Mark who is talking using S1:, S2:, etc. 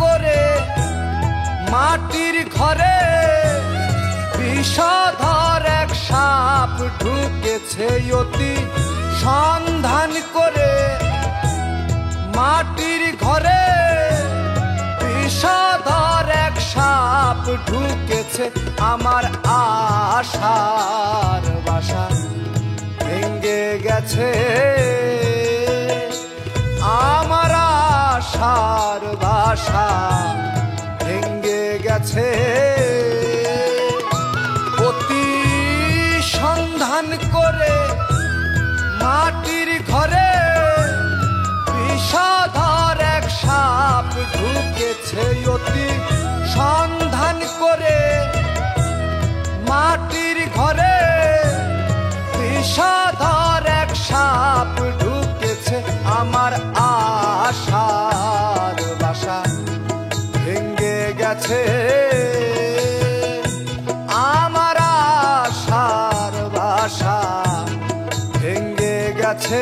S1: করে মাটির ঘরে বিষধর এক সাপ ঢুকেছে অতি সন্ধান করে মাটির ঘরে বিষধর এক সাপ ঢুকেছে আমার আশার বাসা ভেঙে গেছে আমার আশার বাসা ভেঙে গেছে অতি সন্ধান করে মাটির ঘরে বিষধর এক সাপ ঢুকেছে অতি সন্ধান করে মাটির ঘরে বিষধর এক সাপ ঢুকেছে আমার আশার বাসা ভেঙে গেছে আমার আশার বাসা ভেঙে গেছে।